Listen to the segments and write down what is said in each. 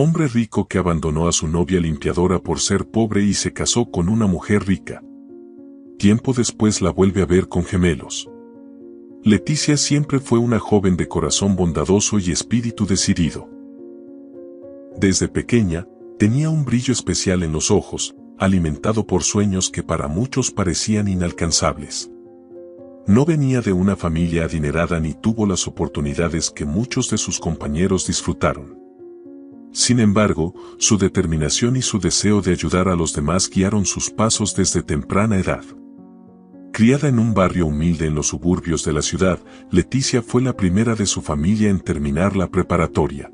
Hombre rico que abandonó a su novia limpiadora por ser pobre y se casó con una mujer rica. Tiempo después la vuelve a ver con gemelos. Leticia siempre fue una joven de corazón bondadoso y espíritu decidido. Desde pequeña, tenía un brillo especial en los ojos, alimentado por sueños que para muchos parecían inalcanzables. No venía de una familia adinerada ni tuvo las oportunidades que muchos de sus compañeros disfrutaron. Sin embargo, su determinación y su deseo de ayudar a los demás guiaron sus pasos desde temprana edad. Criada en un barrio humilde en los suburbios de la ciudad, Leticia fue la primera de su familia en terminar la preparatoria.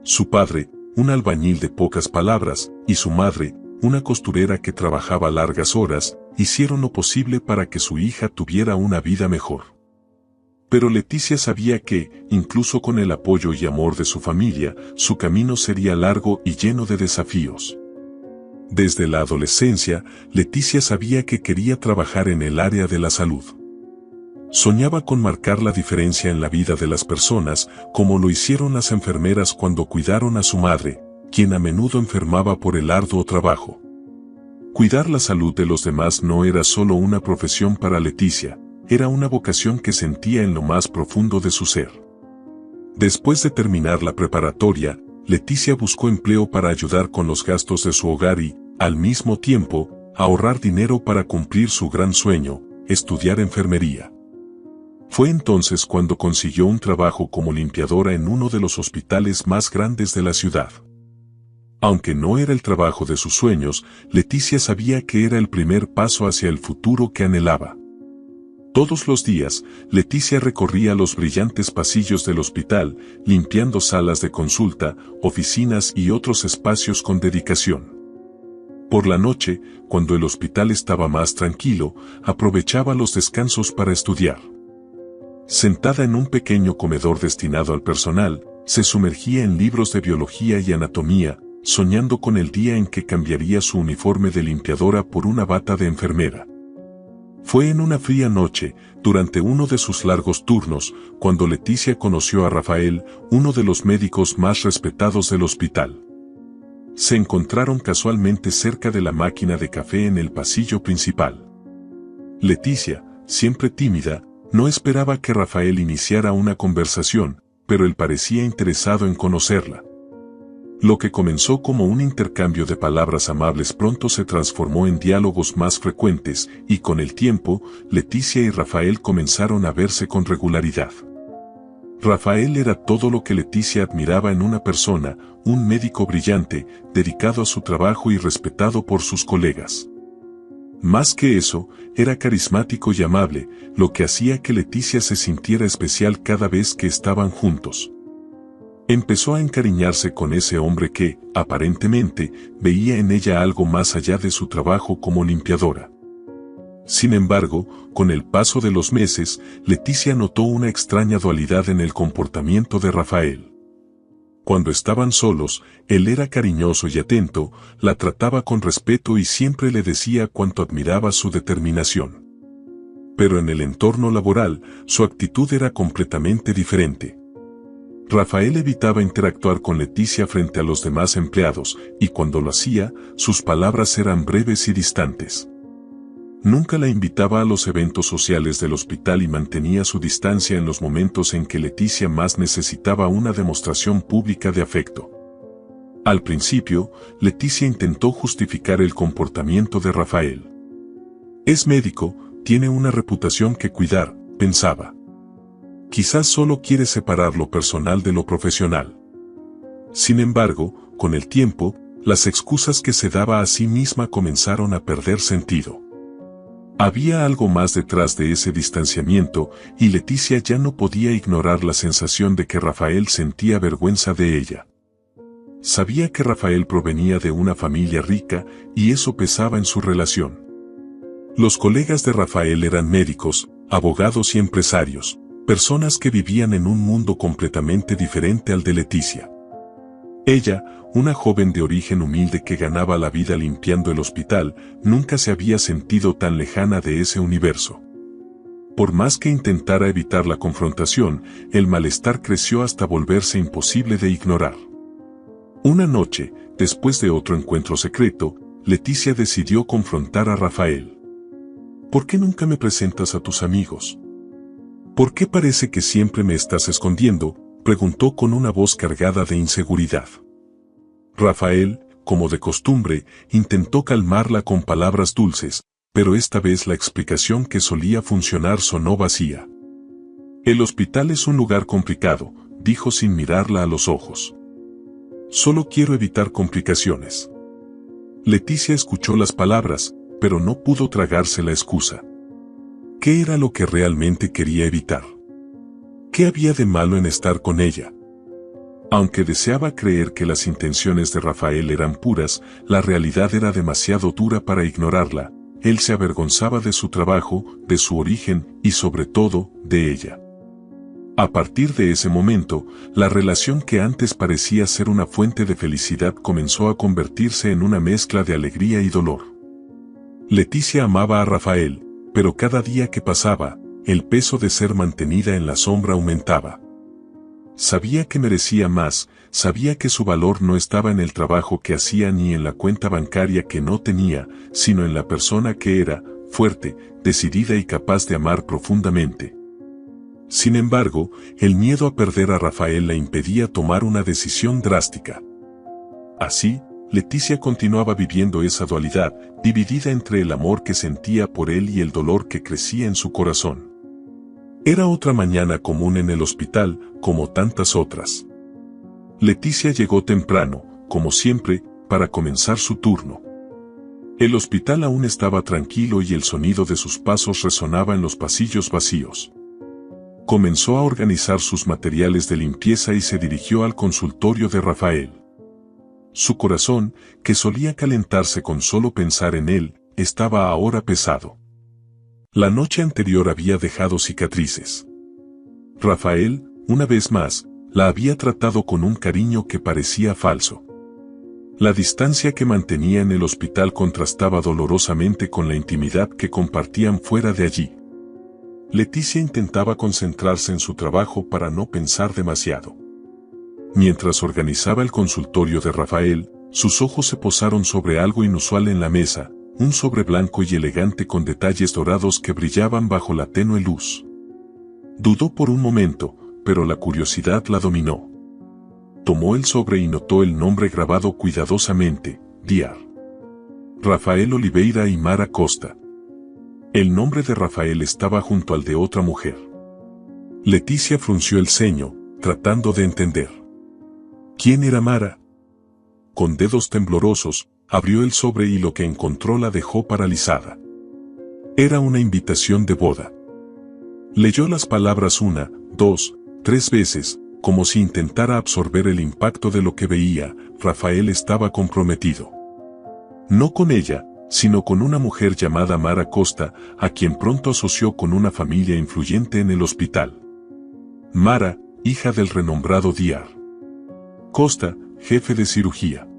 Su padre, un albañil de pocas palabras, y su madre, una costurera que trabajaba largas horas, hicieron lo posible para que su hija tuviera una vida mejor. Pero Leticia sabía que, incluso con el apoyo y amor de su familia, su camino sería largo y lleno de desafíos. Desde la adolescencia, Leticia sabía que quería trabajar en el área de la salud. Soñaba con marcar la diferencia en la vida de las personas, como lo hicieron las enfermeras cuando cuidaron a su madre, quien a menudo enfermaba por el arduo trabajo. Cuidar la salud de los demás no era solo una profesión para Leticia, era una vocación que sentía en lo más profundo de su ser. Después de terminar la preparatoria, Leticia buscó empleo para ayudar con los gastos de su hogar y, al mismo tiempo, ahorrar dinero para cumplir su gran sueño, estudiar enfermería. Fue entonces cuando consiguió un trabajo como limpiadora en uno de los hospitales más grandes de la ciudad. Aunque no era el trabajo de sus sueños, Leticia sabía que era el primer paso hacia el futuro que anhelaba. Todos los días, Leticia recorría los brillantes pasillos del hospital, limpiando salas de consulta, oficinas y otros espacios con dedicación. Por la noche, cuando el hospital estaba más tranquilo, aprovechaba los descansos para estudiar. Sentada en un pequeño comedor destinado al personal, se sumergía en libros de biología y anatomía, soñando con el día en que cambiaría su uniforme de limpiadora por una bata de enfermera. Fue en una fría noche, durante uno de sus largos turnos, cuando Leticia conoció a Rafael, uno de los médicos más respetados del hospital. Se encontraron casualmente cerca de la máquina de café en el pasillo principal. Leticia, siempre tímida, no esperaba que Rafael iniciara una conversación, pero él parecía interesado en conocerla. Lo que comenzó como un intercambio de palabras amables pronto se transformó en diálogos más frecuentes, y con el tiempo, Leticia y Rafael comenzaron a verse con regularidad. Rafael era todo lo que Leticia admiraba en una persona, un médico brillante, dedicado a su trabajo y respetado por sus colegas. Más que eso, era carismático y amable, lo que hacía que Leticia se sintiera especial cada vez que estaban juntos. Empezó a encariñarse con ese hombre que, aparentemente, veía en ella algo más allá de su trabajo como limpiadora. Sin embargo, con el paso de los meses, Leticia notó una extraña dualidad en el comportamiento de Rafael. Cuando estaban solos, él era cariñoso y atento, la trataba con respeto y siempre le decía cuánto admiraba su determinación. Pero en el entorno laboral, su actitud era completamente diferente. Rafael evitaba interactuar con Leticia frente a los demás empleados, y cuando lo hacía, sus palabras eran breves y distantes. Nunca la invitaba a los eventos sociales del hospital y mantenía su distancia en los momentos en que Leticia más necesitaba una demostración pública de afecto. Al principio, Leticia intentó justificar el comportamiento de Rafael. Es médico, tiene una reputación que cuidar, pensaba. Quizás solo quiere separar lo personal de lo profesional. Sin embargo, con el tiempo, las excusas que se daba a sí misma comenzaron a perder sentido. Había algo más detrás de ese distanciamiento, y Leticia ya no podía ignorar la sensación de que Rafael sentía vergüenza de ella. Sabía que Rafael provenía de una familia rica, y eso pesaba en su relación. Los colegas de Rafael eran médicos, abogados y empresarios, personas que vivían en un mundo completamente diferente al de Leticia. Ella, una joven de origen humilde que ganaba la vida limpiando el hospital, nunca se había sentido tan lejana de ese universo. Por más que intentara evitar la confrontación, el malestar creció hasta volverse imposible de ignorar. Una noche, después de otro encuentro secreto, Leticia decidió confrontar a Rafael. ¿Por qué nunca me presentas a tus amigos? ¿Por qué parece que siempre me estás escondiendo?, preguntó con una voz cargada de inseguridad. Rafael, como de costumbre, intentó calmarla con palabras dulces, pero esta vez la explicación que solía funcionar sonó vacía. El hospital es un lugar complicado, dijo sin mirarla a los ojos. Solo quiero evitar complicaciones. Leticia escuchó las palabras, pero no pudo tragarse la excusa. ¿Qué era lo que realmente quería evitar? ¿Qué había de malo en estar con ella? Aunque deseaba creer que las intenciones de Rafael eran puras, la realidad era demasiado dura para ignorarla. Él se avergonzaba de su trabajo, de su origen y sobre todo, de ella. A partir de ese momento, la relación que antes parecía ser una fuente de felicidad comenzó a convertirse en una mezcla de alegría y dolor. Leticia amaba a Rafael, pero cada día que pasaba, el peso de ser mantenida en la sombra aumentaba. Sabía que merecía más, sabía que su valor no estaba en el trabajo que hacía ni en la cuenta bancaria que no tenía, sino en la persona que era, fuerte, decidida y capaz de amar profundamente. Sin embargo, el miedo a perder a Rafael la impedía tomar una decisión drástica. Así, Leticia continuaba viviendo esa dualidad, dividida entre el amor que sentía por él y el dolor que crecía en su corazón. Era otra mañana común en el hospital, como tantas otras. Leticia llegó temprano, como siempre, para comenzar su turno. El hospital aún estaba tranquilo y el sonido de sus pasos resonaba en los pasillos vacíos. Comenzó a organizar sus materiales de limpieza y se dirigió al consultorio de Rafael. Su corazón, que solía calentarse con solo pensar en él, estaba ahora pesado. La noche anterior había dejado cicatrices. Rafael, una vez más, la había tratado con un cariño que parecía falso. La distancia que mantenía en el hospital contrastaba dolorosamente con la intimidad que compartían fuera de allí. Leticia intentaba concentrarse en su trabajo para no pensar demasiado. Mientras organizaba el consultorio de Rafael, sus ojos se posaron sobre algo inusual en la mesa, un sobre blanco y elegante con detalles dorados que brillaban bajo la tenue luz. Dudó por un momento, pero la curiosidad la dominó. Tomó el sobre y notó el nombre grabado cuidadosamente, Dr. Rafael Oliveira y Mara Costa. El nombre de Rafael estaba junto al de otra mujer. Leticia frunció el ceño, tratando de entender. ¿Quién era Mara? Con dedos temblorosos, abrió el sobre y lo que encontró la dejó paralizada. Era una invitación de boda. Leyó las palabras 1, 2, 3 veces, como si intentara absorber el impacto de lo que veía. Rafael estaba comprometido. No con ella, sino con una mujer llamada Mara Costa, a quien pronto asoció con una familia influyente en el hospital. Mara, hija del renombrado Dr. Costa, jefe de cirugía.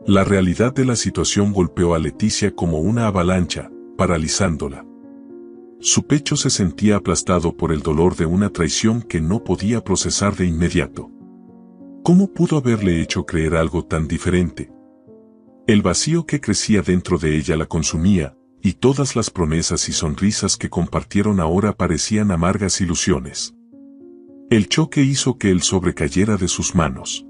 La realidad de la situación golpeó a Leticia como una avalancha, paralizándola. Su pecho se sentía aplastado por el dolor de una traición que no podía procesar de inmediato. ¿Cómo pudo haberle hecho creer algo tan diferente? El vacío que crecía dentro de ella la consumía, y todas las promesas y sonrisas que compartieron ahora parecían amargas ilusiones. El choque hizo que el sobre cayera de sus manos.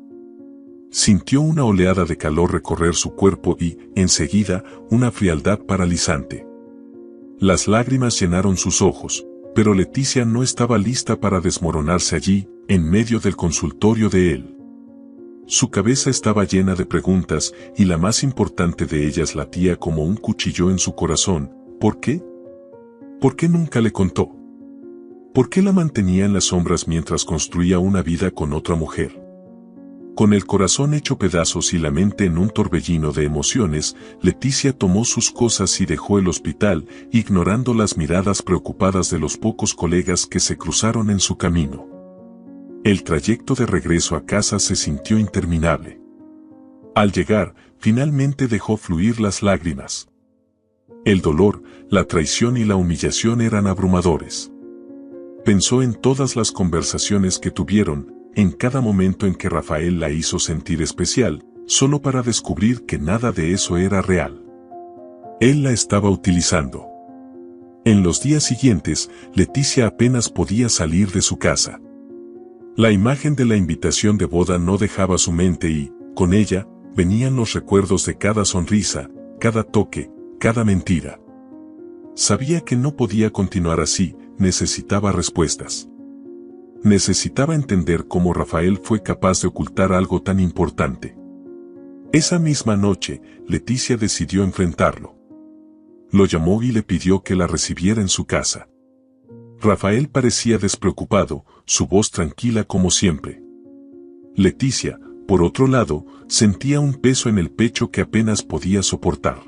Sintió una oleada de calor recorrer su cuerpo y, enseguida, una frialdad paralizante. Las lágrimas llenaron sus ojos, pero Leticia no estaba lista para desmoronarse allí, en medio del consultorio de él. Su cabeza estaba llena de preguntas, y la más importante de ellas latía como un cuchillo en su corazón. ¿Por qué? ¿Por qué nunca le contó? ¿Por qué la mantenía en las sombras mientras construía una vida con otra mujer? Con el corazón hecho pedazos y la mente en un torbellino de emociones, Leticia tomó sus cosas y dejó el hospital, ignorando las miradas preocupadas de los pocos colegas que se cruzaron en su camino. El trayecto de regreso a casa se sintió interminable. Al llegar, finalmente dejó fluir las lágrimas. El dolor, la traición y la humillación eran abrumadores. Pensó en todas las conversaciones que tuvieron, en cada momento en que Rafael la hizo sentir especial, solo para descubrir que nada de eso era real. Él la estaba utilizando. En los días siguientes, Leticia apenas podía salir de su casa. La imagen de la invitación de boda no dejaba su mente y, con ella, venían los recuerdos de cada sonrisa, cada toque, cada mentira. Sabía que no podía continuar así, necesitaba respuestas. Necesitaba entender cómo Rafael fue capaz de ocultar algo tan importante. Esa misma noche, Leticia decidió enfrentarlo. Lo llamó y le pidió que la recibiera en su casa. Rafael parecía despreocupado, su voz tranquila como siempre. Leticia, por otro lado, sentía un peso en el pecho que apenas podía soportar.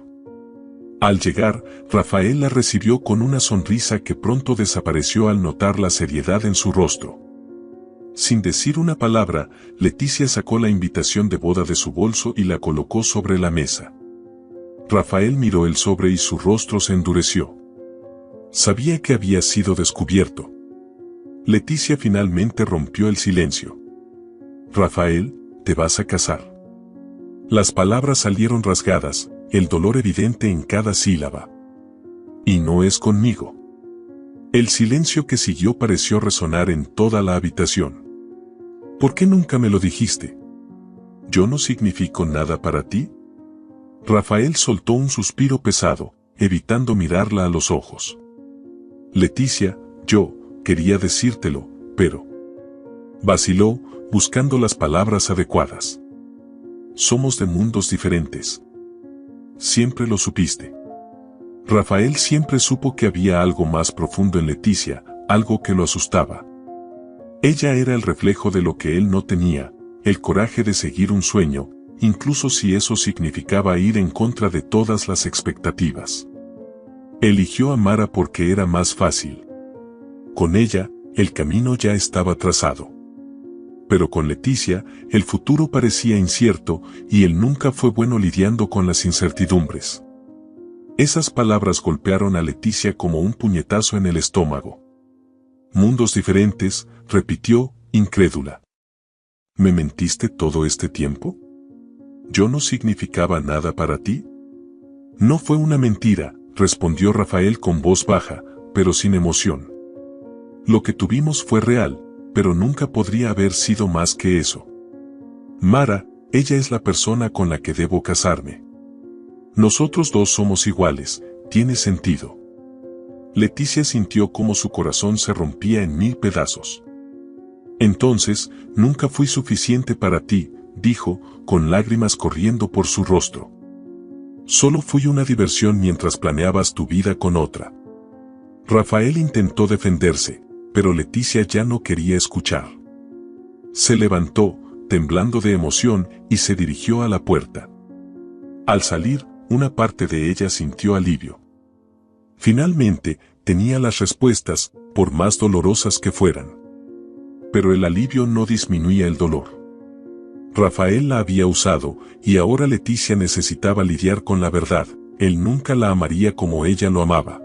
Al llegar, Rafael la recibió con una sonrisa que pronto desapareció al notar la seriedad en su rostro. Sin decir una palabra, Leticia sacó la invitación de boda de su bolso y la colocó sobre la mesa. Rafael miró el sobre y su rostro se endureció. Sabía que había sido descubierto. Leticia finalmente rompió el silencio. «Rafael, te vas a casar». Las palabras salieron rasgadas, el dolor evidente en cada sílaba. «Y no es conmigo». El silencio que siguió pareció resonar en toda la habitación. «¿Por qué nunca me lo dijiste? ¿Yo no significo nada para ti?» Rafael soltó un suspiro pesado, evitando mirarla a los ojos. «Leticia, yo quería decírtelo, pero...». Vaciló, buscando las palabras adecuadas. «Somos de mundos diferentes. Siempre lo supiste». Rafael siempre supo que había algo más profundo en Leticia, algo que lo asustaba. Ella era el reflejo de lo que él no tenía, el coraje de seguir un sueño, incluso si eso significaba ir en contra de todas las expectativas. Eligió a Mara porque era más fácil. Con ella, el camino ya estaba trazado. Pero con Leticia, el futuro parecía incierto y él nunca fue bueno lidiando con las incertidumbres. Esas palabras golpearon a Leticia como un puñetazo en el estómago. «Mundos diferentes», repitió, incrédula. «¿Me mentiste todo este tiempo? ¿Yo no significaba nada para ti?» «No fue una mentira», respondió Rafael con voz baja, pero sin emoción. «Lo que tuvimos fue real, pero nunca podría haber sido más que eso. Mara, ella es la persona con la que debo casarme. Nosotros dos somos iguales, tiene sentido». Leticia sintió cómo su corazón se rompía en 1000 pedazos. «Entonces, nunca fui suficiente para ti», dijo, con lágrimas corriendo por su rostro. «Solo fui una diversión mientras planeabas tu vida con otra». Rafael intentó defenderse, pero Leticia ya no quería escuchar. Se levantó, temblando de emoción, y se dirigió a la puerta. Al salir, una parte de ella sintió alivio. Finalmente, tenía las respuestas, por más dolorosas que fueran. Pero el alivio no disminuía el dolor. Rafael la había usado, y ahora Leticia necesitaba lidiar con la verdad, él nunca la amaría como ella lo amaba.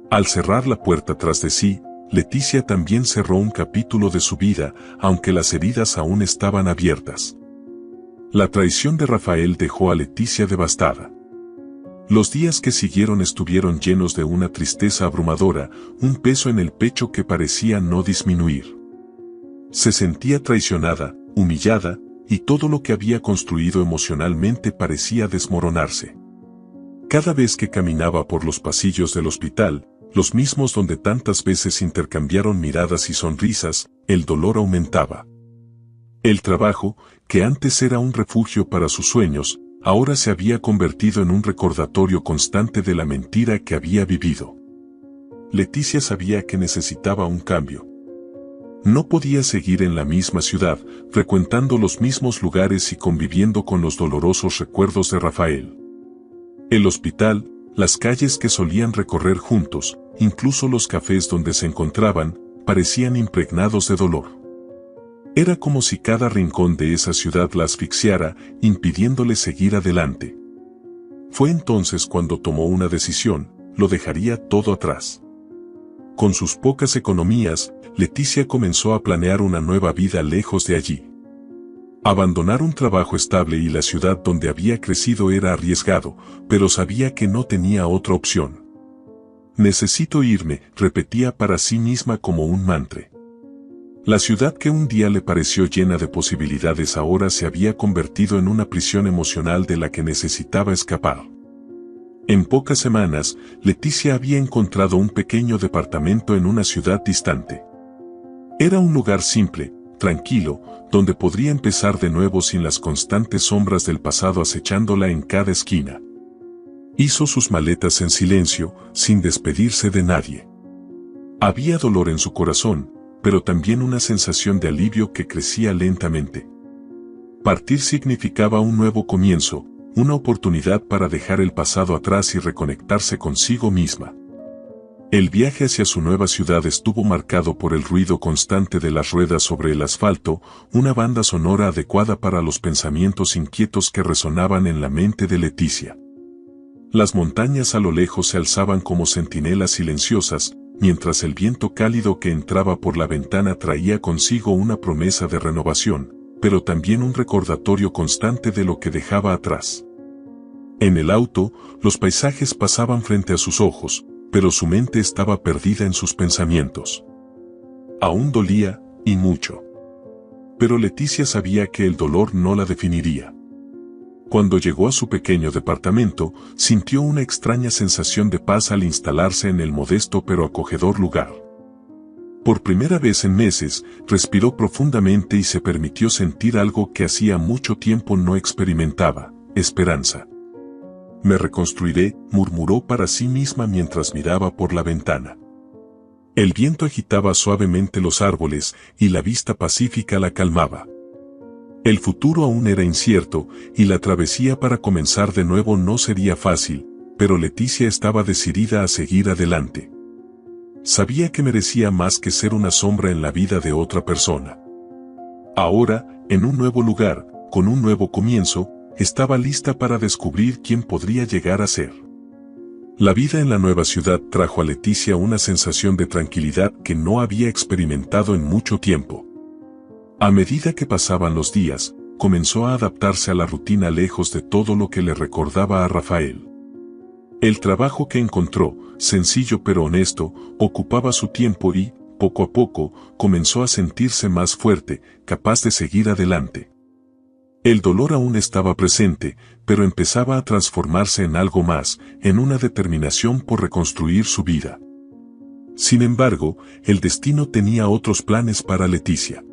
Al cerrar la puerta tras de sí, Leticia también cerró un capítulo de su vida, aunque las heridas aún estaban abiertas. La traición de Rafael dejó a Leticia devastada. Los días que siguieron estuvieron llenos de una tristeza abrumadora, un peso en el pecho que parecía no disminuir. Se sentía traicionada, humillada, y todo lo que había construido emocionalmente parecía desmoronarse. Cada vez que caminaba por los pasillos del hospital, los mismos donde tantas veces intercambiaron miradas y sonrisas, el dolor aumentaba. El trabajo, que antes era un refugio para sus sueños, ahora se había convertido en un recordatorio constante de la mentira que había vivido. Leticia sabía que necesitaba un cambio. No podía seguir en la misma ciudad, frecuentando los mismos lugares y conviviendo con los dolorosos recuerdos de Rafael. El hospital, las calles que solían recorrer juntos, incluso los cafés donde se encontraban, parecían impregnados de dolor. Era como si cada rincón de esa ciudad la asfixiara, impidiéndole seguir adelante. Fue entonces cuando tomó una decisión, lo dejaría todo atrás. Con sus pocas economías, Leticia comenzó a planear una nueva vida lejos de allí. Abandonar un trabajo estable y la ciudad donde había crecido era arriesgado, pero sabía que no tenía otra opción. Necesito irme, repetía para sí misma como un mantra. La ciudad que un día le pareció llena de posibilidades ahora se había convertido en una prisión emocional de la que necesitaba escapar. En pocas semanas, Leticia había encontrado un pequeño departamento en una ciudad distante. Era un lugar simple, tranquilo, donde podría empezar de nuevo sin las constantes sombras del pasado acechándola en cada esquina. Hizo sus maletas en silencio, sin despedirse de nadie. Había dolor en su corazón, pero también una sensación de alivio que crecía lentamente. Partir significaba un nuevo comienzo, una oportunidad para dejar el pasado atrás y reconectarse consigo misma. El viaje hacia su nueva ciudad estuvo marcado por el ruido constante de las ruedas sobre el asfalto, una banda sonora adecuada para los pensamientos inquietos que resonaban en la mente de Leticia. Las montañas a lo lejos se alzaban como centinelas silenciosas, mientras el viento cálido que entraba por la ventana traía consigo una promesa de renovación, pero también un recordatorio constante de lo que dejaba atrás. En el auto, los paisajes pasaban frente a sus ojos, pero su mente estaba perdida en sus pensamientos. Aún dolía, y mucho. Pero Leticia sabía que el dolor no la definiría. Cuando llegó a su pequeño departamento, sintió una extraña sensación de paz al instalarse en el modesto pero acogedor lugar. Por primera vez en meses, respiró profundamente y se permitió sentir algo que hacía mucho tiempo no experimentaba: esperanza. «Me reconstruiré», murmuró para sí misma mientras miraba por la ventana. El viento agitaba suavemente los árboles y la vista pacífica la calmaba. El futuro aún era incierto, y la travesía para comenzar de nuevo no sería fácil, pero Leticia estaba decidida a seguir adelante. Sabía que merecía más que ser una sombra en la vida de otra persona. Ahora, en un nuevo lugar, con un nuevo comienzo, estaba lista para descubrir quién podría llegar a ser. La vida en la nueva ciudad trajo a Leticia una sensación de tranquilidad que no había experimentado en mucho tiempo. A medida que pasaban los días, comenzó a adaptarse a la rutina lejos de todo lo que le recordaba a Rafael. El trabajo que encontró, sencillo pero honesto, ocupaba su tiempo y, poco a poco, comenzó a sentirse más fuerte, capaz de seguir adelante. El dolor aún estaba presente, pero empezaba a transformarse en algo más, en una determinación por reconstruir su vida. Sin embargo, el destino tenía otros planes para Leticia.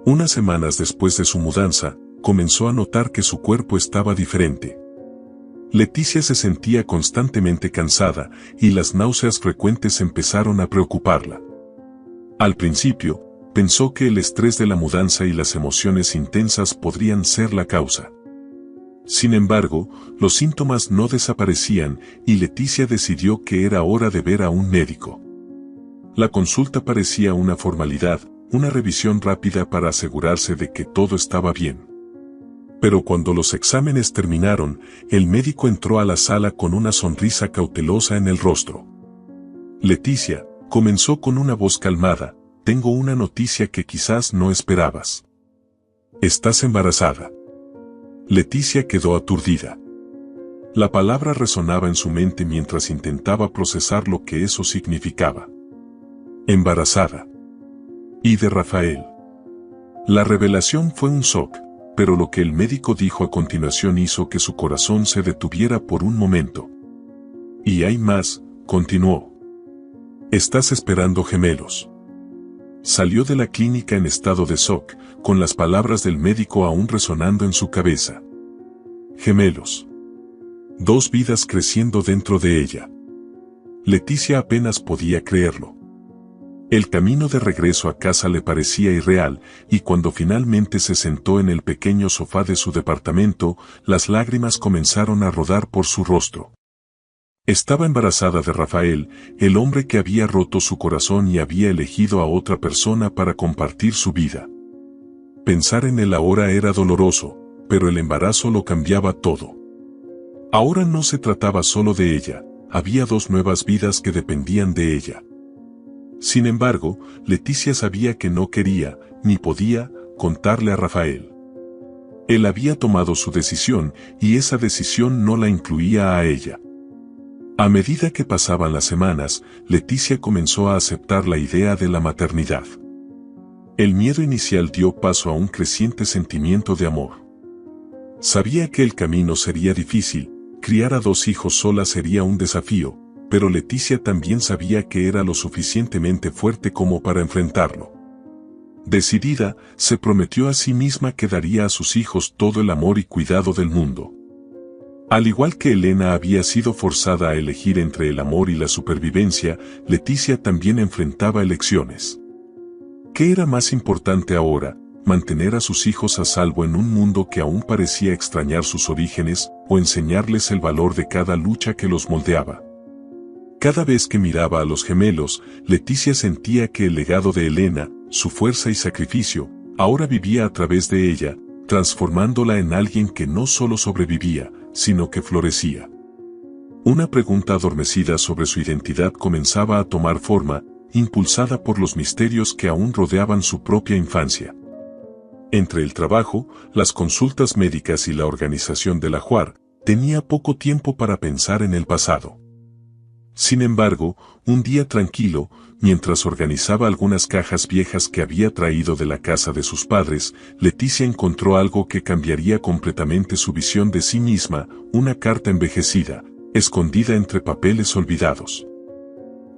Unas semanas después de su mudanza, comenzó a notar que su cuerpo estaba diferente. Leticia se sentía constantemente cansada, y las náuseas frecuentes empezaron a preocuparla. Al principio, pensó que el estrés de la mudanza y las emociones intensas podrían ser la causa. Sin embargo, los síntomas no desaparecían, y Leticia decidió que era hora de ver a un médico. La consulta parecía una formalidad, una revisión rápida para asegurarse de que todo estaba bien. Pero cuando los exámenes terminaron, el médico entró a la sala con una sonrisa cautelosa en el rostro. «Leticia», comenzó con una voz calmada, «tengo una noticia que quizás no esperabas. Estás embarazada». Leticia quedó aturdida. La palabra resonaba en su mente mientras intentaba procesar lo que eso significaba. Embarazada. Y de Rafael. La revelación fue un shock, pero lo que el médico dijo a continuación hizo que su corazón se detuviera por un momento. «Y hay más», continuó. «Estás esperando gemelos». Salió de la clínica en estado de shock, con las palabras del médico aún resonando en su cabeza. Gemelos. 2 vidas creciendo dentro de ella. Leticia apenas podía creerlo. El camino de regreso a casa le parecía irreal, y cuando finalmente se sentó en el pequeño sofá de su departamento, las lágrimas comenzaron a rodar por su rostro. Estaba embarazada de Rafael, el hombre que había roto su corazón y había elegido a otra persona para compartir su vida. Pensar en él ahora era doloroso, pero el embarazo lo cambiaba todo. Ahora no se trataba solo de ella, había 2 nuevas vidas que dependían de ella. Sin embargo, Leticia sabía que no quería, ni podía, contarle a Rafael. Él había tomado su decisión y esa decisión no la incluía a ella. A medida que pasaban las semanas, Leticia comenzó a aceptar la idea de la maternidad. El miedo inicial dio paso a un creciente sentimiento de amor. Sabía que el camino sería difícil, criar a 2 hijos sola sería un desafío, pero Leticia también sabía que era lo suficientemente fuerte como para enfrentarlo. Decidida, se prometió a sí misma que daría a sus hijos todo el amor y cuidado del mundo. Al igual que Elena había sido forzada a elegir entre el amor y la supervivencia, Leticia también enfrentaba elecciones. ¿Qué era más importante ahora, mantener a sus hijos a salvo en un mundo que aún parecía extrañar sus orígenes, o enseñarles el valor de cada lucha que los moldeaba? Cada vez que miraba a los gemelos, Leticia sentía que el legado de Elena, su fuerza y sacrificio, ahora vivía a través de ella, transformándola en alguien que no solo sobrevivía, sino que florecía. Una pregunta adormecida sobre su identidad comenzaba a tomar forma, impulsada por los misterios que aún rodeaban su propia infancia. Entre el trabajo, las consultas médicas y la organización del ajuar, tenía poco tiempo para pensar en el pasado. Sin embargo, un día tranquilo, mientras organizaba algunas cajas viejas que había traído de la casa de sus padres, Leticia encontró algo que cambiaría completamente su visión de sí misma, una carta envejecida, escondida entre papeles olvidados.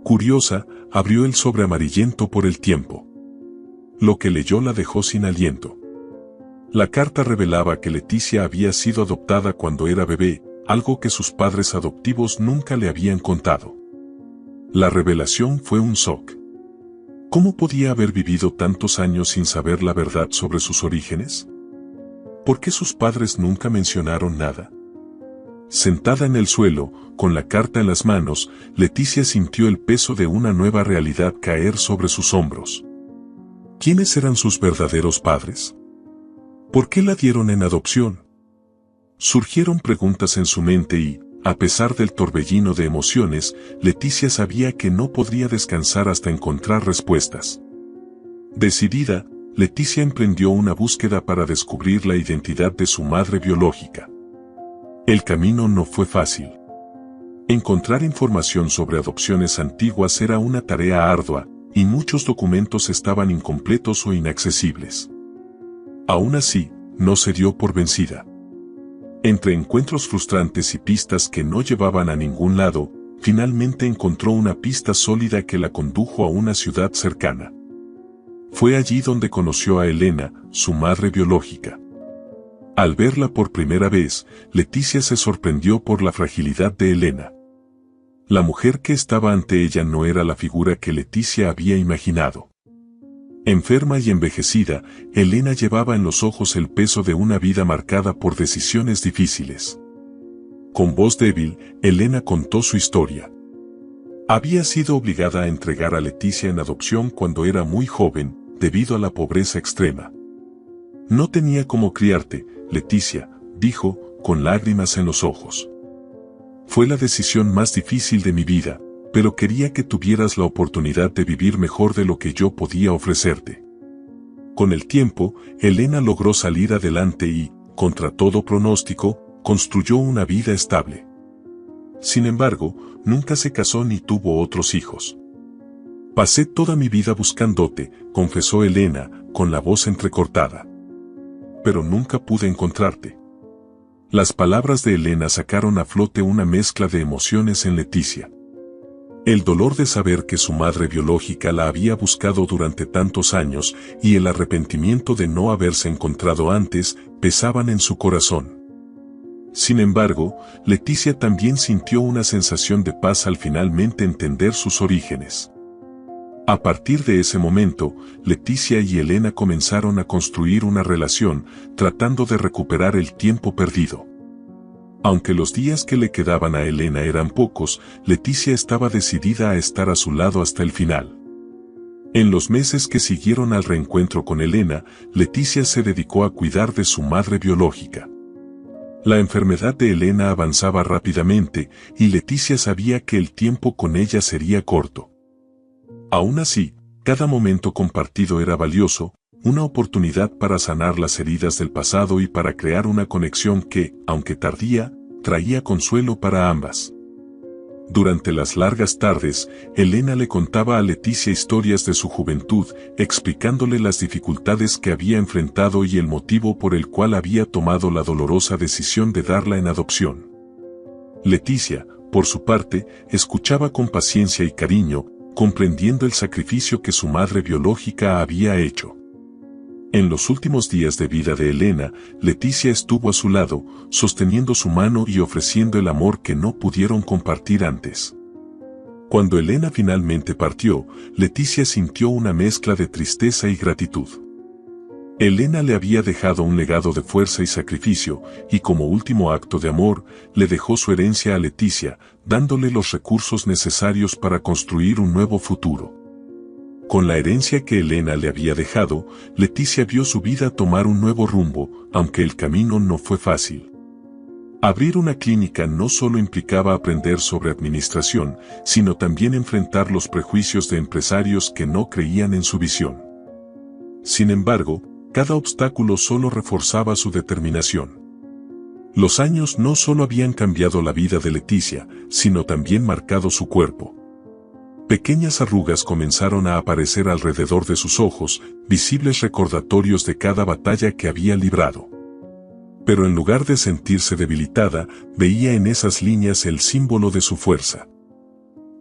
Curiosa, abrió el sobre amarillento por el tiempo. Lo que leyó la dejó sin aliento. La carta revelaba que Leticia había sido adoptada cuando era bebé, algo que sus padres adoptivos nunca le habían contado. La revelación fue un shock. ¿Cómo podía haber vivido tantos años sin saber la verdad sobre sus orígenes? ¿Por qué sus padres nunca mencionaron nada? Sentada en el suelo, con la carta en las manos, Leticia sintió el peso de una nueva realidad caer sobre sus hombros. ¿Quiénes eran sus verdaderos padres? ¿Por qué la dieron en adopción? Surgieron preguntas en su mente y, a pesar del torbellino de emociones, Leticia sabía que no podría descansar hasta encontrar respuestas. Decidida, Leticia emprendió una búsqueda para descubrir la identidad de su madre biológica. El camino no fue fácil. Encontrar información sobre adopciones antiguas era una tarea ardua, y muchos documentos estaban incompletos o inaccesibles. Aún así, no se dio por vencida. Entre encuentros frustrantes y pistas que no llevaban a ningún lado, finalmente encontró una pista sólida que la condujo a una ciudad cercana. Fue allí donde conoció a Elena, su madre biológica. Al verla por primera vez, Leticia se sorprendió por la fragilidad de Elena. La mujer que estaba ante ella no era la figura que Leticia había imaginado. Enferma y envejecida, Elena llevaba en los ojos el peso de una vida marcada por decisiones difíciles. Con voz débil, Elena contó su historia. Había sido obligada a entregar a Leticia en adopción cuando era muy joven, debido a la pobreza extrema. No tenía cómo criarte, Leticia, dijo, con lágrimas en los ojos. Fue la decisión más difícil de mi vida, pero quería que tuvieras la oportunidad de vivir mejor de lo que yo podía ofrecerte. Con el tiempo, Elena logró salir adelante y, contra todo pronóstico, construyó una vida estable. Sin embargo, nunca se casó ni tuvo otros hijos. Pasé toda mi vida buscándote, confesó Elena, con la voz entrecortada. Pero nunca pude encontrarte. Las palabras de Elena sacaron a flote una mezcla de emociones en Leticia. El dolor de saber que su madre biológica la había buscado durante tantos años y el arrepentimiento de no haberse encontrado antes pesaban en su corazón. Sin embargo, Leticia también sintió una sensación de paz al finalmente entender sus orígenes. A partir de ese momento, Leticia y Elena comenzaron a construir una relación, tratando de recuperar el tiempo perdido. Aunque los días que le quedaban a Elena eran pocos, Leticia estaba decidida a estar a su lado hasta el final. En los meses que siguieron al reencuentro con Elena, Leticia se dedicó a cuidar de su madre biológica. La enfermedad de Elena avanzaba rápidamente, y Leticia sabía que el tiempo con ella sería corto. Aún así, cada momento compartido era valioso, una oportunidad para sanar las heridas del pasado y para crear una conexión que, aunque tardía, traía consuelo para ambas. Durante las largas tardes, Elena le contaba a Leticia historias de su juventud, explicándole las dificultades que había enfrentado y el motivo por el cual había tomado la dolorosa decisión de darla en adopción. Leticia, por su parte, escuchaba con paciencia y cariño, comprendiendo el sacrificio que su madre biológica había hecho. En los últimos días de vida de Elena, Leticia estuvo a su lado, sosteniendo su mano y ofreciendo el amor que no pudieron compartir antes. Cuando Elena finalmente partió, Leticia sintió una mezcla de tristeza y gratitud. Elena le había dejado un legado de fuerza y sacrificio, y como último acto de amor, le dejó su herencia a Leticia, dándole los recursos necesarios para construir un nuevo futuro. Con la herencia que Elena le había dejado, Leticia vio su vida tomar un nuevo rumbo, aunque el camino no fue fácil. Abrir una clínica no solo implicaba aprender sobre administración, sino también enfrentar los prejuicios de empresarios que no creían en su visión. Sin embargo, cada obstáculo solo reforzaba su determinación. Los años no solo habían cambiado la vida de Leticia, sino también marcado su cuerpo. Pequeñas arrugas comenzaron a aparecer alrededor de sus ojos, visibles recordatorios de cada batalla que había librado. Pero en lugar de sentirse debilitada, veía en esas líneas el símbolo de su fuerza.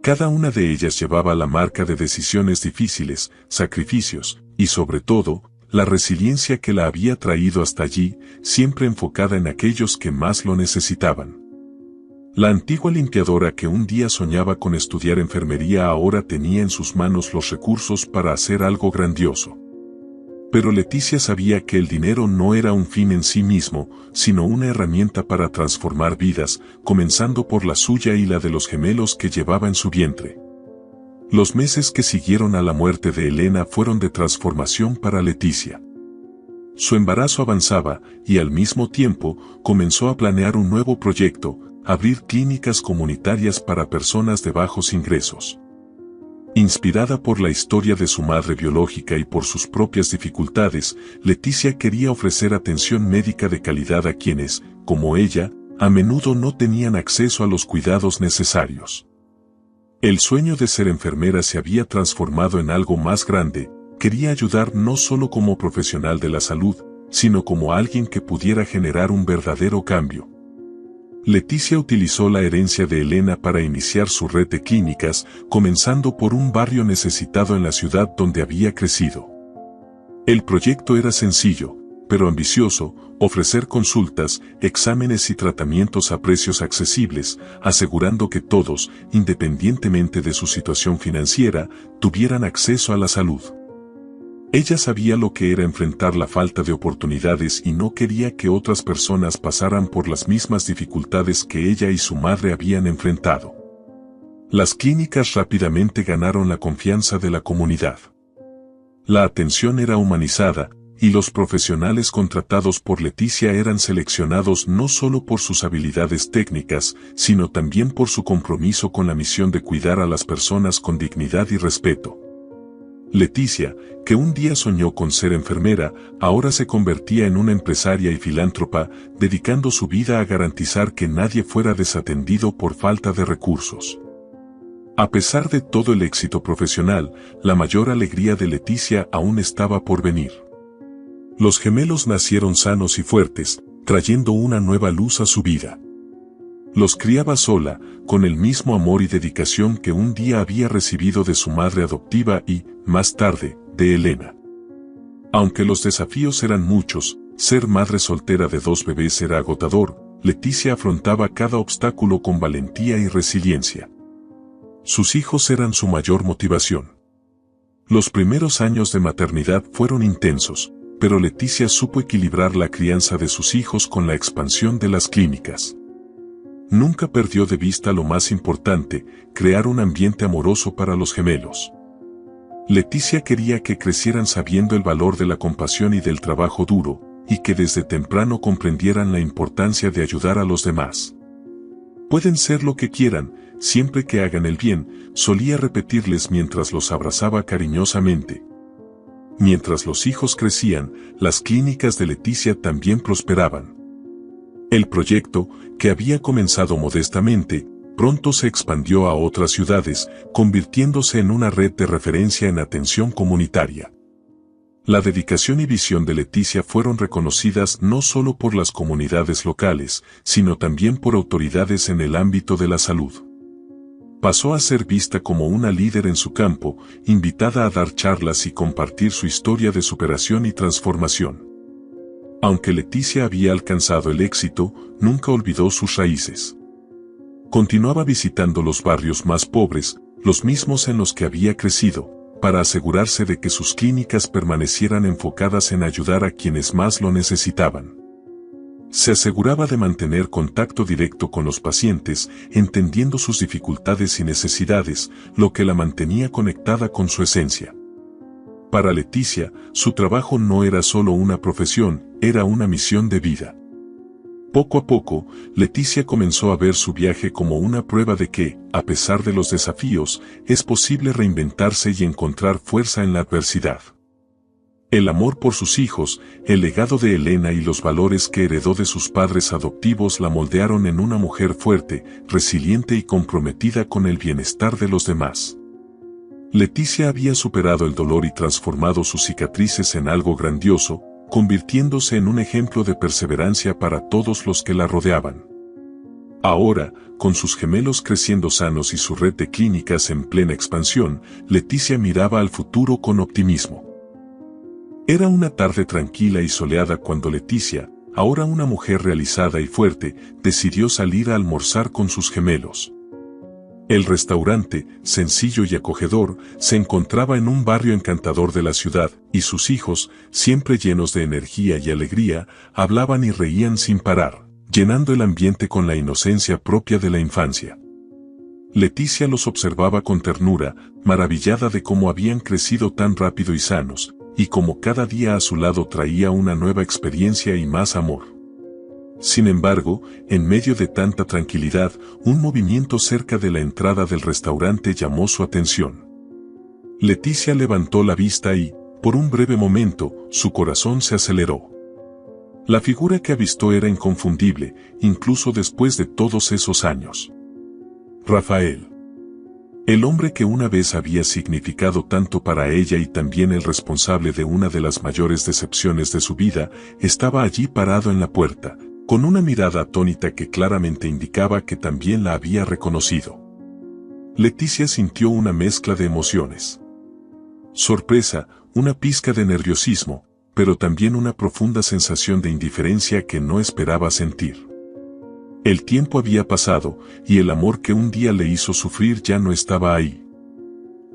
Cada una de ellas llevaba la marca de decisiones difíciles, sacrificios, y sobre todo, la resiliencia que la había traído hasta allí, siempre enfocada en aquellos que más lo necesitaban. La antigua limpiadora que un día soñaba con estudiar enfermería ahora tenía en sus manos los recursos para hacer algo grandioso. Pero Leticia sabía que el dinero no era un fin en sí mismo, sino una herramienta para transformar vidas, comenzando por la suya y la de los gemelos que llevaba en su vientre. Los meses que siguieron a la muerte de Elena fueron de transformación para Leticia. Su embarazo avanzaba, y al mismo tiempo, comenzó a planear un nuevo proyecto: abrir clínicas comunitarias para personas de bajos ingresos. Inspirada por la historia de su madre biológica y por sus propias dificultades, Leticia quería ofrecer atención médica de calidad a quienes, como ella, a menudo no tenían acceso a los cuidados necesarios. El sueño de ser enfermera se había transformado en algo más grande. Quería ayudar no solo como profesional de la salud, sino como alguien que pudiera generar un verdadero cambio. Leticia utilizó la herencia de Elena para iniciar su red de clínicas, comenzando por un barrio necesitado en la ciudad donde había crecido. El proyecto era sencillo, pero ambicioso: ofrecer consultas, exámenes y tratamientos a precios accesibles, asegurando que todos, independientemente de su situación financiera, tuvieran acceso a la salud. Ella sabía lo que era enfrentar la falta de oportunidades y no quería que otras personas pasaran por las mismas dificultades que ella y su madre habían enfrentado. Las clínicas rápidamente ganaron la confianza de la comunidad. La atención era humanizada, y los profesionales contratados por Leticia eran seleccionados no solo por sus habilidades técnicas, sino también por su compromiso con la misión de cuidar a las personas con dignidad y respeto. Leticia, que un día soñó con ser enfermera, ahora se convertía en una empresaria y filántropa, dedicando su vida a garantizar que nadie fuera desatendido por falta de recursos. A pesar de todo el éxito profesional, la mayor alegría de Leticia aún estaba por venir. Los gemelos nacieron sanos y fuertes, trayendo una nueva luz a su vida. Los criaba sola, con el mismo amor y dedicación que un día había recibido de su madre adoptiva y, más tarde, de Elena. Aunque los desafíos eran muchos, ser madre soltera de 2 bebés era agotador. Leticia afrontaba cada obstáculo con valentía y resiliencia. Sus hijos eran su mayor motivación. Los primeros años de maternidad fueron intensos, pero Leticia supo equilibrar la crianza de sus hijos con la expansión de las clínicas. Nunca perdió de vista lo más importante: crear un ambiente amoroso para los gemelos. Leticia quería que crecieran sabiendo el valor de la compasión y del trabajo duro, y que desde temprano comprendieran la importancia de ayudar a los demás. Pueden ser lo que quieran, siempre que hagan el bien, solía repetirles mientras los abrazaba cariñosamente. Mientras los hijos crecían, las clínicas de Leticia también prosperaban. El proyecto, que había comenzado modestamente, pronto se expandió a otras ciudades, convirtiéndose en una red de referencia en atención comunitaria. La dedicación y visión de Leticia fueron reconocidas no solo por las comunidades locales, sino también por autoridades en el ámbito de la salud. Pasó a ser vista como una líder en su campo, invitada a dar charlas y compartir su historia de superación y transformación. Aunque Leticia había alcanzado el éxito, nunca olvidó sus raíces. Continuaba visitando los barrios más pobres, los mismos en los que había crecido, para asegurarse de que sus clínicas permanecieran enfocadas en ayudar a quienes más lo necesitaban. Se aseguraba de mantener contacto directo con los pacientes, entendiendo sus dificultades y necesidades, lo que la mantenía conectada con su esencia. Para Leticia, su trabajo no era solo una profesión, era una misión de vida. Poco a poco, Leticia comenzó a ver su viaje como una prueba de que, a pesar de los desafíos, es posible reinventarse y encontrar fuerza en la adversidad. El amor por sus hijos, el legado de Elena y los valores que heredó de sus padres adoptivos la moldearon en una mujer fuerte, resiliente y comprometida con el bienestar de los demás. Leticia había superado el dolor y transformado sus cicatrices en algo grandioso, convirtiéndose en un ejemplo de perseverancia para todos los que la rodeaban. Ahora, con sus gemelos creciendo sanos y su red de clínicas en plena expansión, Leticia miraba al futuro con optimismo. Era una tarde tranquila y soleada cuando Leticia, ahora una mujer realizada y fuerte, decidió salir a almorzar con sus gemelos. El restaurante, sencillo y acogedor, se encontraba en un barrio encantador de la ciudad, y sus hijos, siempre llenos de energía y alegría, hablaban y reían sin parar, llenando el ambiente con la inocencia propia de la infancia. Leticia los observaba con ternura, maravillada de cómo habían crecido tan rápido y sanos, y cómo cada día a su lado traía una nueva experiencia y más amor. Sin embargo, en medio de tanta tranquilidad, un movimiento cerca de la entrada del restaurante llamó su atención. Leticia levantó la vista y, por un breve momento, su corazón se aceleró. La figura que avistó era inconfundible, incluso después de todos esos años. Rafael. El hombre que una vez había significado tanto para ella y también el responsable de una de las mayores decepciones de su vida, estaba allí parado en la puerta, con una mirada atónita que claramente indicaba que también la había reconocido. Leticia sintió una mezcla de emociones. Sorpresa, una pizca de nerviosismo, pero también una profunda sensación de indiferencia que no esperaba sentir. El tiempo había pasado, y el amor que un día le hizo sufrir ya no estaba ahí.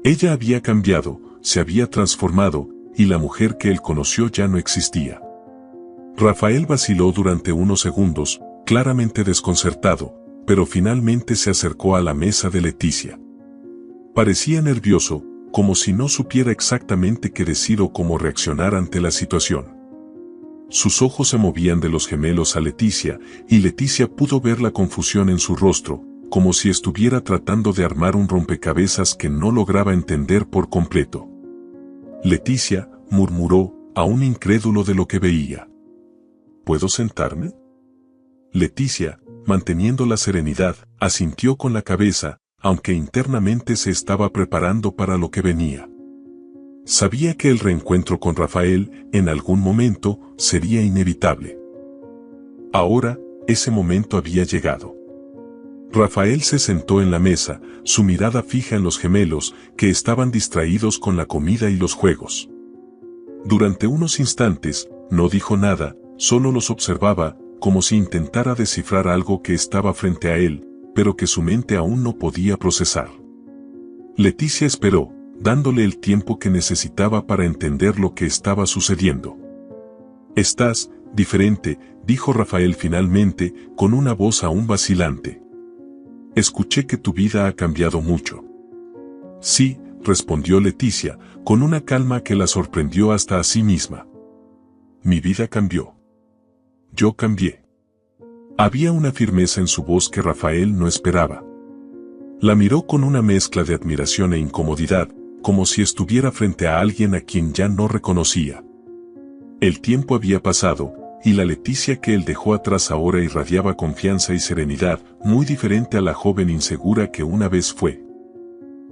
Ella había cambiado, se había transformado, y la mujer que él conoció ya no existía. Rafael vaciló durante unos segundos, claramente desconcertado, pero finalmente se acercó a la mesa de Leticia. Parecía nervioso, como si no supiera exactamente qué decir o cómo reaccionar ante la situación. Sus ojos se movían de los gemelos a Leticia, y Leticia pudo ver la confusión en su rostro, como si estuviera tratando de armar un rompecabezas que no lograba entender por completo. Leticia, murmuró, aún incrédulo de lo que veía. ¿Puedo sentarme? Leticia, manteniendo la serenidad, asintió con la cabeza, aunque internamente se estaba preparando para lo que venía. Sabía que el reencuentro con Rafael, en algún momento, sería inevitable. Ahora, ese momento había llegado. Rafael se sentó en la mesa, su mirada fija en los gemelos, que estaban distraídos con la comida y los juegos. Durante unos instantes, no dijo nada, solo los observaba, como si intentara descifrar algo que estaba frente a él, pero que su mente aún no podía procesar. Leticia esperó, dándole el tiempo que necesitaba para entender lo que estaba sucediendo. «Estás diferente», dijo Rafael finalmente, con una voz aún vacilante. «Escuché que tu vida ha cambiado mucho». «Sí», respondió Leticia, con una calma que la sorprendió hasta a sí misma. «Mi vida cambió. Yo cambié». Había una firmeza en su voz que Rafael no esperaba. La miró con una mezcla de admiración e incomodidad, como si estuviera frente a alguien a quien ya no reconocía. El tiempo había pasado, y la Leticia que él dejó atrás ahora irradiaba confianza y serenidad, muy diferente a la joven insegura que una vez fue.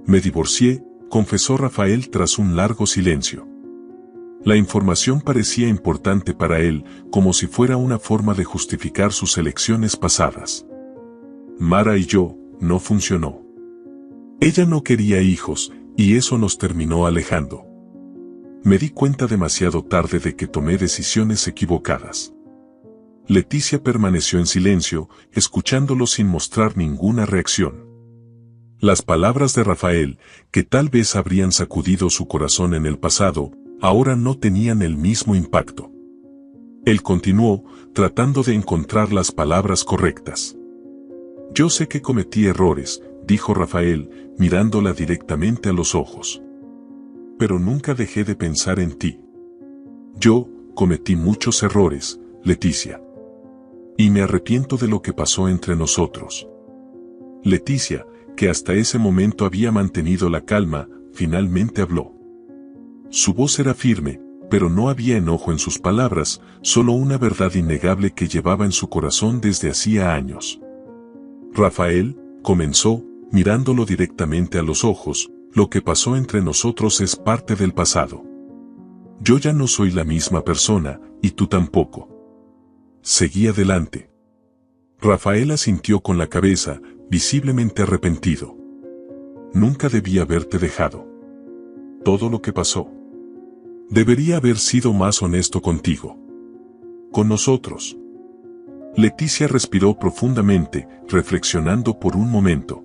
Me divorcié, confesó Rafael tras un largo silencio. La información parecía importante para él, como si fuera una forma de justificar sus elecciones pasadas. Mara y yo, no funcionó. Ella no quería hijos, y eso nos terminó alejando. Me di cuenta demasiado tarde de que tomé decisiones equivocadas. Leticia permaneció en silencio, escuchándolo sin mostrar ninguna reacción. Las palabras de Rafael, que tal vez habrían sacudido su corazón en el pasado, ahora no tenían el mismo impacto. Él continuó, tratando de encontrar las palabras correctas. Yo sé que cometí errores, dijo Rafael, mirándola directamente a los ojos. Pero nunca dejé de pensar en ti. Yo cometí muchos errores, Leticia. Y me arrepiento de lo que pasó entre nosotros. Leticia, que hasta ese momento había mantenido la calma, finalmente habló. Su voz era firme, pero no había enojo en sus palabras, solo una verdad innegable que llevaba en su corazón desde hacía años. Rafael, comenzó, mirándolo directamente a los ojos, lo que pasó entre nosotros es parte del pasado. Yo ya no soy la misma persona, y tú tampoco. Seguí adelante. Rafael asintió con la cabeza, visiblemente arrepentido. Nunca debí haberte dejado. Todo lo que pasó. Debería haber sido más honesto contigo. Con nosotros. Leticia respiró profundamente, reflexionando por un momento.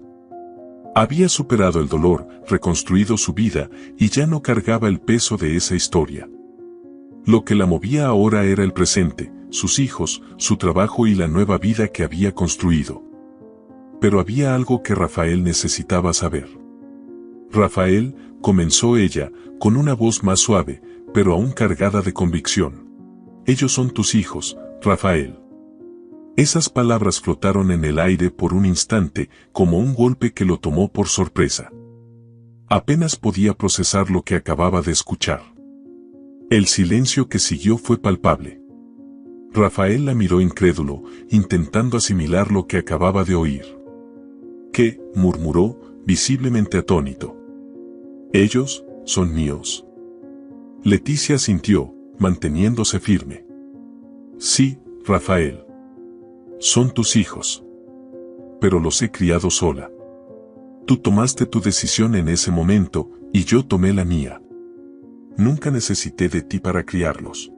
Había superado el dolor, reconstruido su vida, y ya no cargaba el peso de esa historia. Lo que la movía ahora era el presente, sus hijos, su trabajo y la nueva vida que había construido. Pero había algo que Rafael necesitaba saber. Rafael, comenzó ella, con una voz más suave, pero aún cargada de convicción. Ellos son tus hijos, Rafael. Esas palabras flotaron en el aire por un instante, como un golpe que lo tomó por sorpresa. Apenas podía procesar lo que acababa de escuchar. El silencio que siguió fue palpable. Rafael la miró incrédulo, intentando asimilar lo que acababa de oír. ¿Qué?, murmuró, visiblemente atónito. Ellos son míos. Leticia asintió, manteniéndose firme. Sí, Rafael. Son tus hijos. Pero los he criado sola. Tú tomaste tu decisión en ese momento, y yo tomé la mía. Nunca necesité de ti para criarlos.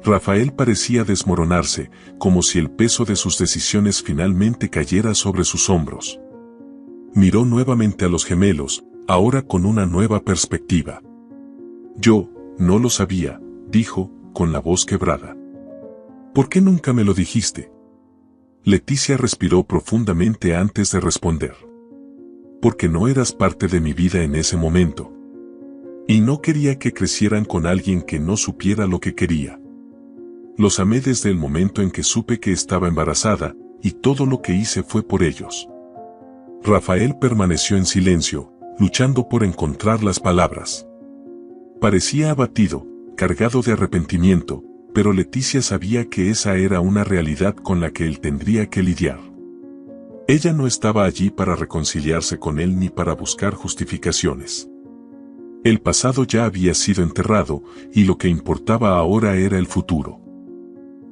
Rafael parecía desmoronarse, como si el peso de sus decisiones finalmente cayera sobre sus hombros. Miró nuevamente a los gemelos, ahora con una nueva perspectiva. Yo, no lo sabía, dijo, con la voz quebrada. ¿Por qué nunca me lo dijiste? Leticia respiró profundamente antes de responder. Porque no eras parte de mi vida en ese momento. Y no quería que crecieran con alguien que no supiera lo que quería. Los amé desde el momento en que supe que estaba embarazada, y todo lo que hice fue por ellos. Rafael permaneció en silencio, luchando por encontrar las palabras. Parecía abatido, cargado de arrepentimiento, pero Leticia sabía que esa era una realidad con la que él tendría que lidiar. Ella no estaba allí para reconciliarse con él ni para buscar justificaciones. El pasado ya había sido enterrado, y lo que importaba ahora era el futuro.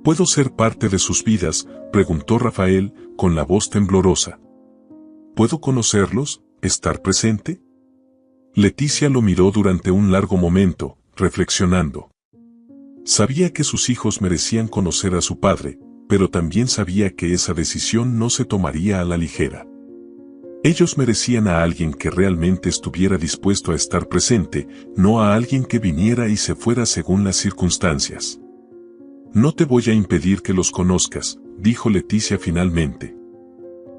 ¿Puedo ser parte de sus vidas?, preguntó Rafael, con la voz temblorosa. ¿Puedo conocerlos, estar presente? Leticia lo miró durante un largo momento, reflexionando. Sabía que sus hijos merecían conocer a su padre, pero también sabía que esa decisión no se tomaría a la ligera. Ellos merecían a alguien que realmente estuviera dispuesto a estar presente, no a alguien que viniera y se fuera según las circunstancias. No te voy a impedir que los conozcas, dijo Leticia finalmente.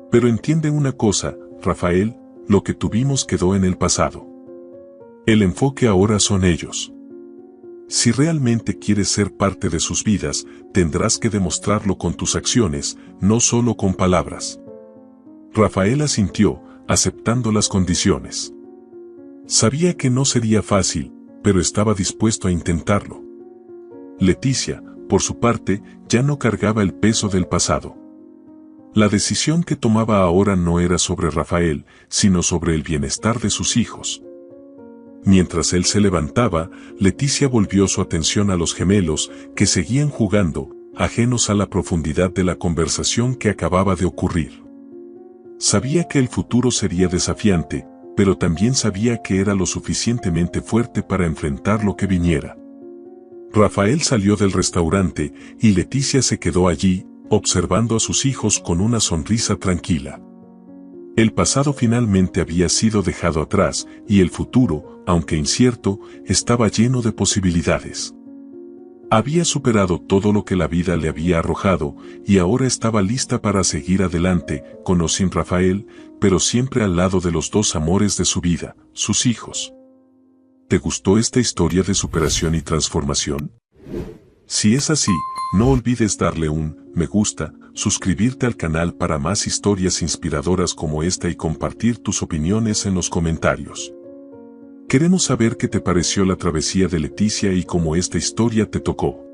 Pero entiende una cosa, Rafael, lo que tuvimos quedó en el pasado. El enfoque ahora son ellos. Si realmente quieres ser parte de sus vidas, tendrás que demostrarlo con tus acciones, no solo con palabras. Rafael asintió, aceptando las condiciones. Sabía que no sería fácil, pero estaba dispuesto a intentarlo. Leticia, por su parte, ya no cargaba el peso del pasado. La decisión que tomaba ahora no era sobre Rafael, sino sobre el bienestar de sus hijos. Mientras él se levantaba, Leticia volvió su atención a los gemelos, que seguían jugando, ajenos a la profundidad de la conversación que acababa de ocurrir. Sabía que el futuro sería desafiante, pero también sabía que era lo suficientemente fuerte para enfrentar lo que viniera. Rafael salió del restaurante y Leticia se quedó allí, observando a sus hijos con una sonrisa tranquila. El pasado finalmente había sido dejado atrás y el futuro, aunque incierto, estaba lleno de posibilidades. Había superado todo lo que la vida le había arrojado y ahora estaba lista para seguir adelante, con o sin Rafael, pero siempre al lado de los dos amores de su vida, sus hijos. ¿Te gustó esta historia de superación y transformación? Si es así, no olvides darle un me gusta, suscribirte al canal para más historias inspiradoras como esta y compartir tus opiniones en los comentarios. Queremos saber qué te pareció la travesía de Leticia y cómo esta historia te tocó.